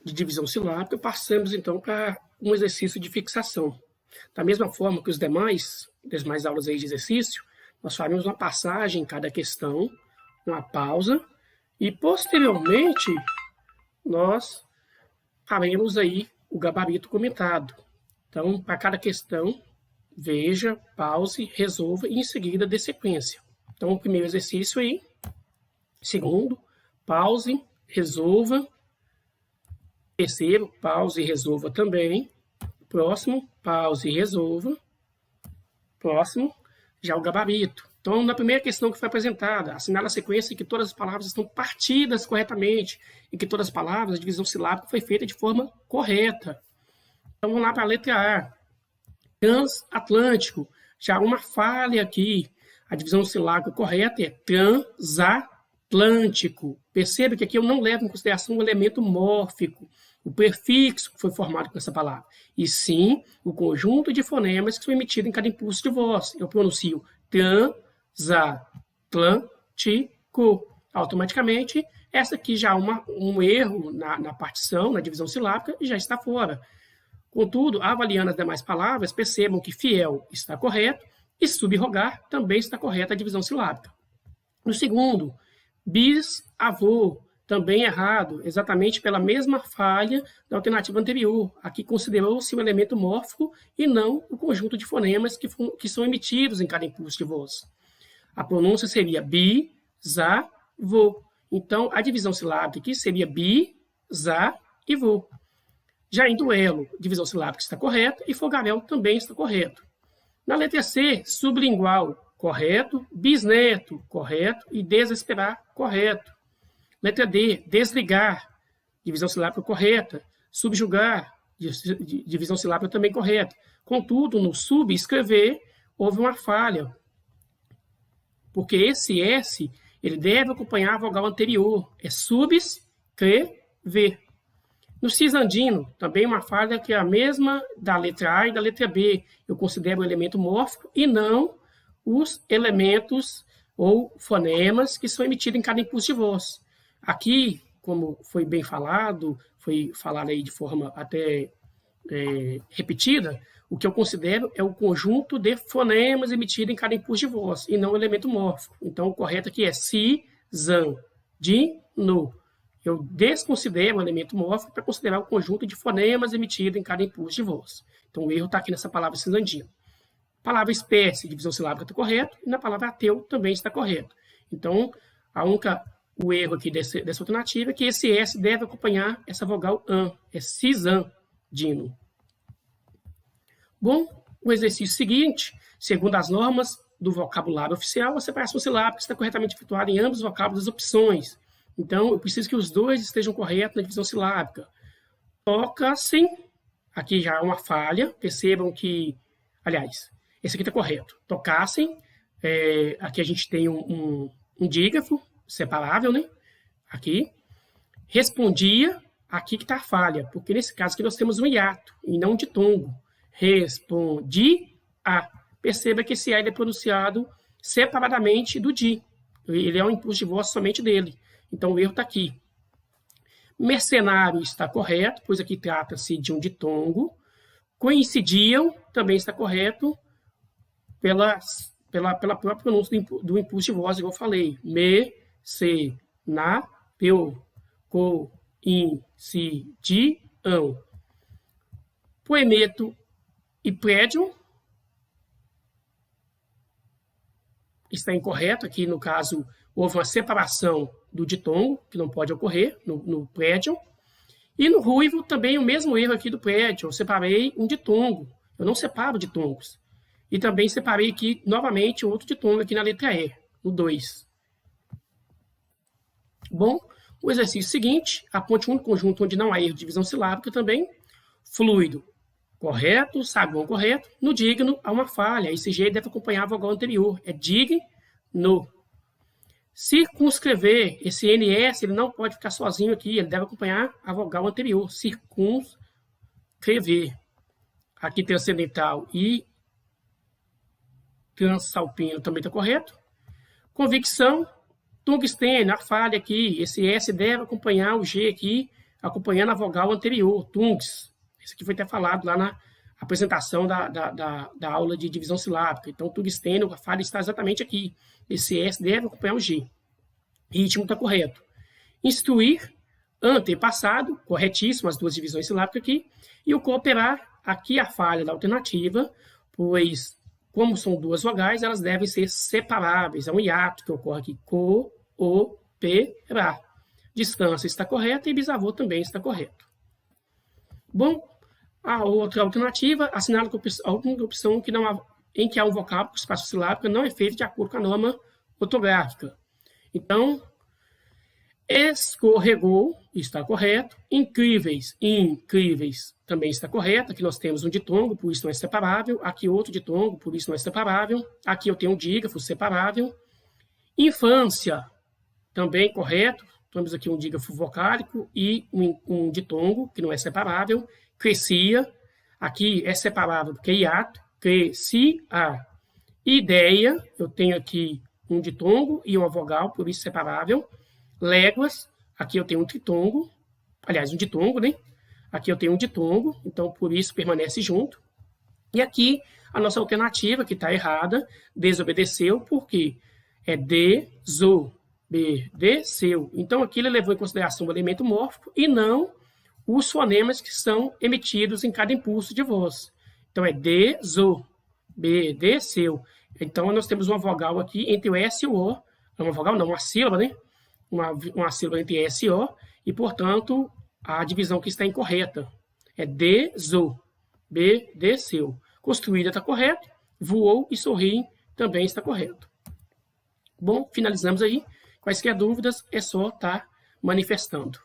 de divisão silábica, passamos então para um exercício de fixação. Da mesma forma que as demais aulas aí de exercício, nós faremos uma passagem em cada questão, uma pausa, e posteriormente nós faremos aí o gabarito comentado. Então, para cada questão, veja, pause, resolva e em seguida dê sequência. Então, o primeiro exercício aí, segundo, pause, resolva, terceiro, pause e resolva também, próximo, pause e resolva, próximo, já o gabarito. Então, na primeira questão que foi apresentada, assinala a sequência em que todas as palavras estão partidas corretamente e que todas as palavras, a divisão silábica foi feita de forma correta. Então, vamos lá para a letra A. Transatlântico. Já uma falha aqui. A divisão silábica correta é transatlântico. Perceba que aqui eu não levo em consideração o elemento mórfico, o prefixo que foi formado com essa palavra, e sim o conjunto de fonemas que são emitidos em cada impulso de voz. Eu pronuncio transatlântico. Automaticamente, essa aqui já é um erro na partição, na divisão silábica, e já está fora. Contudo, avaliando as demais palavras, percebam que fiel está correto e subrogar também está correta a divisão silábica. No segundo, bisavô, também errado, exatamente pela mesma falha da alternativa anterior. Aqui considerou-se o elemento mórfico e não o conjunto de fonemas que são emitidos em cada impulso de voz. A pronúncia seria bisavô. Então, a divisão silábica aqui seria bi-za e vô. Já em duelo, divisão silábica está correta e fogaréu também está correto. Na letra C, sublingual, correto, bisneto, correto e desesperar, correto. Letra D, desligar, divisão silábica correta, subjugar, divisão silábica também correta. Contudo, no subscrever, houve uma falha, porque esse S ele deve acompanhar a vogal anterior, é subscrever. No cisandino, também uma falha que é a mesma da letra A e da letra B. Eu considero o elemento mórfico e não os elementos ou fonemas que são emitidos em cada impulso de voz. Aqui, como foi bem falado, foi falado aí de forma até repetida, o que eu considero é o conjunto de fonemas emitidos em cada impulso de voz e não o elemento mórfico. Então, o correto aqui é cisandino. Eu desconsidero o elemento mórfico para considerar o conjunto de fonemas emitidos em cada impulso de voz. Então, o erro está aqui nessa palavra cisandino. Palavra espécie, divisão silábica está correto, e na palavra ateu também está correto. Então, o erro aqui dessa alternativa é que esse S deve acompanhar essa vogal AN, é cisandino. Bom, o exercício seguinte, segundo as normas do vocabulário oficial, a separação silábica está corretamente efetuada em ambos os vocábulos das opções. Então, eu preciso que os dois estejam corretos na divisão silábica. Toca-se, aqui já é uma falha, percebam que, aliás, esse aqui está correto. Tocassem, aqui a gente tem um dígrafo separável, né? Aqui. Respondia, aqui que está a falha, porque nesse caso aqui nós temos um hiato e não um ditongo. Respondia. Perceba que esse A ele é pronunciado separadamente do di. Ele é um impulso de voz somente dele. Então, o erro está aqui. Mercenário está correto, pois aqui trata-se de um ditongo. Coincidiam também está correto pela própria pronúncia do impulso de voz, igual eu falei. Me-se-na-peu. Co-in-si-di-ão. Poemeto e prédio está incorreto. Aqui, no caso, houve uma separação do ditongo, que não pode ocorrer no prédio. E no ruivo, também o mesmo erro aqui do prédio. Eu separei um ditongo. Eu não separo ditongos. E também separei aqui, novamente, outro ditongo aqui na letra E, no 2. Bom, o exercício seguinte, aponte um conjunto onde não há erro de divisão silábica também. Fluido, correto, saguão correto. No digno, há uma falha. Esse G deve acompanhar a vogal anterior. É digno. Circunscrever, esse NS, ele não pode ficar sozinho aqui, ele deve acompanhar a vogal anterior. Circunscrever. Aqui transcendental e transalpino também está correto. Convicção, tungstênio, a falha aqui, esse S deve acompanhar o G aqui, acompanhando a vogal anterior, tungs. Isso aqui foi até falado lá na apresentação da aula de divisão silábica. Então, tungstênio, a falha está exatamente aqui. Esse S deve acompanhar o G. Ritmo está correto. Instruir, antepassado, corretíssimo, as duas divisões silábicas aqui. E o cooperar, aqui a falha da alternativa, pois, como são duas vogais, elas devem ser separáveis. É um hiato que ocorre aqui. Cooperar. Descansa está correta e bisavô também está correto. Bom, a outra alternativa assinala a única opção em que há um vocábulo com espaço silábico não é feito de acordo com a norma ortográfica. Então, escorregou está correto. Incríveis também está correto. Aqui nós temos um ditongo, por isso não é separável. Aqui outro ditongo, por isso não é separável. Aqui eu tenho um dígrafo separável. Infância, também correto. Temos aqui um dígrafo vocálico e um ditongo, que não é separável. Crescia, aqui é separável porque é hiato. Crescia. Ideia, eu tenho aqui um ditongo e uma vogal, por isso separável. Léguas, aqui eu tenho um tritongo, aliás, um ditongo, né? Aqui eu tenho um ditongo, então por isso permanece junto. E aqui a nossa alternativa, que está errada, desobedeceu, porque é desobedeceu. Então aqui ele levou em consideração o elemento mórfico e não os fonemas que são emitidos em cada impulso de voz. Então é desobedeceu. Então nós temos uma vogal aqui entre o S e o O. Não uma vogal, não, uma sílaba, né? Uma sílaba entre S e O, e, portanto, a divisão que está incorreta é desobedeceu. Construída está correto, voou e sorri também está correto. Bom, finalizamos aí. Quaisquer dúvidas, é só estar manifestando.